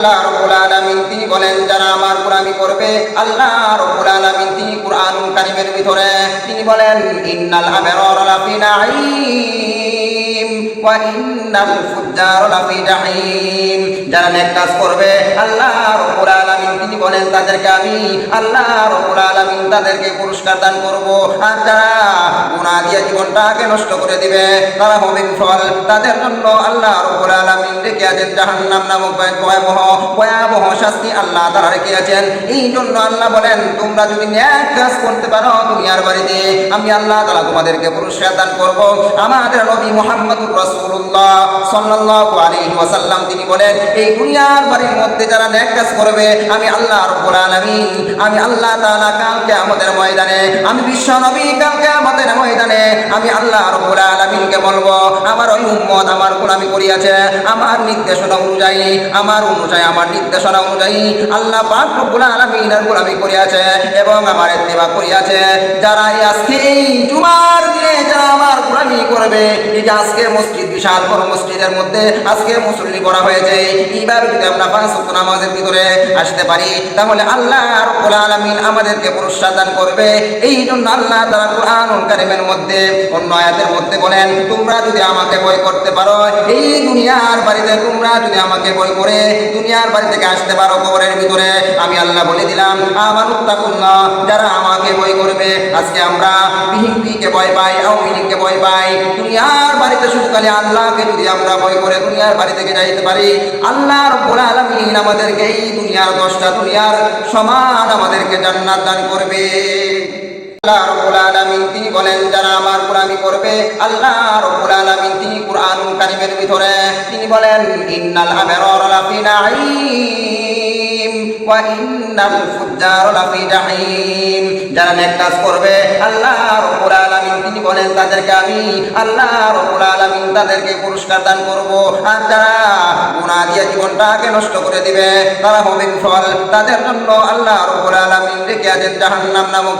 আল্লাহ রাব্বুল আলামিন তিনি বলেন যারা আমার গোলামি করবে, আল্লাহ রাব্বুল আলামিন তিনি কুরআনুল কারীমের ভিতরে তিনি বলেন ইন্নাল আবরারা লাফি নাঈম ওয়া ইন্নাল ফুজ্জারা লাফি জাহিম। যারা নেক কাজ করবে আল্লাহ রাব্বুল আলামিন তিনি বলেন তাদেরকে আমি আল্লাহ রাব্বুল আলামিন তাদেরকে পুরস্কার দান করব, আর যারা গুনাহ দিয়ে জীবনটাকে নষ্ট করে দিবে তারা হবে বিফল। তাদের জন্য আল্লাহ রাব্বুল আলামিন রেখে আছেন জাহান্নাম নামক ভয়াবহ শাস্তি আল্লাহ তারা রেখে আছেন। এই জন্য আল্লাহ বলেন তোমরা যদি নেক কাজ করতে পারো দুনিয়ার বাড়িতে, আমি আল্লাহ তাআলা তোমাদেরকে পুরস্কার দান করব। আমাদের নবী মুহাম্মদুর রাসূলুল্লাহ সাল্লাল্লাহু আলাইহি ওয়াসাল্লাম তিনি বলেন এই দুনিয়ার বাড়ির মধ্যে যারা নেক কাজ করবে আমি আল্লাহ রাব্বুল আলামিন আমি আল্লাহ তাআলা কাল কিয়ামতের ময়দানে আমি বিশ্ব নবী কাল কিয়ামতের ময়দানে আমি আল্লাহ রাব্বুল আলামিনকে বলবো আমার ওই উম্মত আমার গোলামি করিয়াছে, আমার নির্দেশনা অনুযায়ী আমার নির্দেশনা অনুযায়ী আল্লাহ পাক রব্বুল আলামিনের গোলামি করিয়াছে এবং আমার ইত্তেবা করিয়াছে। যারা আজকে এই জুমার দিনে যারা আমার গোলামি করবে, এই যে আজকে মসজিদ বিশাল বড় মসজিদের মধ্যে আজকে মুসল্লি করা হয়েছে, এইভাবে যদি আমরা পাঁচ ওয়াক্ত নামাজের ভিতরে আসতে পারি তাহলে আল্লাহ রাব্বুল আলামিন আমাদেরকে পুরস্কার দান করবে। এই জন্য আল্লাহ তাআলা কুরআনুল কারীমের মধ্যে অন্য আয়াতের মধ্যে বলেন তোমরা যদি আমাকে ভয় করতে পারো, এই দুনিয়ার বাড়িতে তোমরা যদি আমাকে ভয় করে দুনিয়ার বাড়ি থেকে আসতে পারো কবরের ভিতরে, আমি আল্লাহ বলে দিলাম আমানুত্তাকুল্লাহ যারা আমাকে ভয় করবে। আজকে আমরা বিহিংপিকে ভয় পাই, আওয়ামী লীগকে ভয় পাই, দুনিয়ার বাড়িতে শুধু খালি আল্লাহকে যদি আমরা ভয় করে দুনিয়ার বাড়ি থেকে যাইতে পারি, আল্লাহ রাব্বুল আলামিন আমাদেরকে এই দুনিয়ার 10টা দুনিয়ার সমান আমাদেরকে জান্নাত দান করবে। আল্লাহ রাব্বুল আলামিন তিনি বলেন যারা আমার গোলামি করবে, আল্লাহ রাব্বুল আলামিন তিনি কুরআনুল কারীমের ভিতরে তিনি বলেন ইন্নাল আবরারা লাফি নাঈম ওয়া ইন্নাল ফুজ্জারা লাফি জাহিম। যারা নেক কাজ করবে আল্লাহ রাব্বুল আলামিন তিনি বলেন তাদেরকে আমি আল্লাহ রাব্বুল আলামিন তাদেরকে পুরস্কার দান করব, আর যারা গুনাহ দিয়ে জীবনটাকে নষ্ট করে দিবে তারা হবে বিফল। তাদের জন্য আল্লাহ রাব্বুল আলামিন রেখে আছেন জাহান্নাম নামক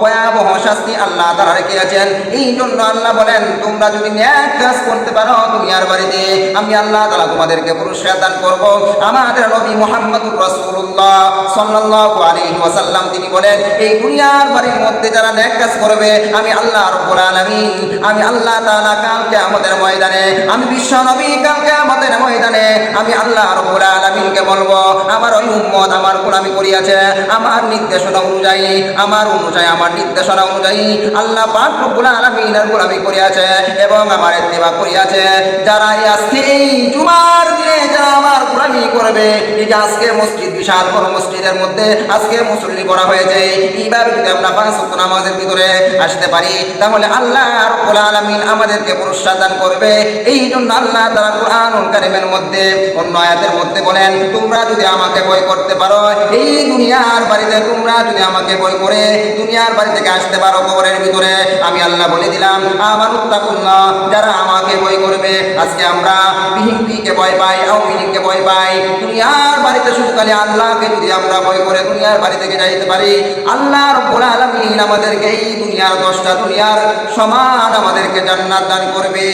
ভয়াবহ শাস্তি আল্লাহ তাআলা রেখে আছেন। এই জন্য আল্লাহ বলেন তোমরা যদি নেক কাজ করতে পারো দুনিয়ার বাড়িতে, আমি আল্লাহ তাআলা তোমাদেরকে পুরস্কার দান করব। আমাদের নবী মুহাম্মদুর রাসূলুল্লাহ সাল্লাল্লাহু আলাইহি ওয়াসাল্লাম তিনি বলেন এই দুনিয়ার বাড়ির মধ্যে যারা নেক কাজ করবে আমি আল্লাহ রাব্বুল আলামিন আমি আল্লাহ তাআলা কাল কিয়ামতের ময়দানে আমি বিশ্ব নবী কাল কিয়ামতের ময়দানে আমি আল্লাহ রাব্বুল আলামিনকে বলবো আমার ওই উম্মত আমার গোলামি করিয়াছে, আমার নির্দেশনা অনুযায়ী আমার নির্দেশনা অনুযায়ী আল্লাহ পাক রব্বুল আলামিনের গোলামি করিয়াছে এবং আমার ইত্তেবা করিয়াছে। যারা আজকে এই জুমার দিনে যারা আমার গোলামি করবে, এই যে আজকে মসজিদ বিশাল বড় মসজিদের মধ্যে আজকে মুসল্লি করা হয়েছে, এইভাবে যদি আমরা পাঁচ ওয়াক্ত নামাজের ভিতরে আসতে পারি তাহলে আল্লাহ রাব্বুল আলামিন আমাদেরকে পুরস্কার দান করবে। এই জন্য আল্লাহ তাআলা কুরআনুল কারীমের মধ্যে অন্য আয়াতের মধ্যে বলেন তোমরা যদি আমাকে ভয় করতে পারো, এই দুনিয়ার বাড়িতে তোমরা যদি আমাকে ভয় করে দুনিয়ার বাড়ি থেকে আসতে পারো কবরের ভিতরে, আমি আল্লাহ বলে দিলাম আমানুত্তাকুল্লাহ যারা আমাকে ভয় করবে। আজকে আমরা বিহিংপিকে ভয় পাই, আওয়ামী লীগকে ভয় পাই, দুনিয়ার বাড়িতে শুধু খালি আল্লাহকে যদি আমরা ভয় করে দুনিয়ার বাড়ি থেকে যাইতে পারি, আল্লাহ রাব্বুল আলামিন আমাদেরকে এই দুনিয়ার 10টা দুনিয়ার সমান আমাদেরকে জান্নাত দান করবে।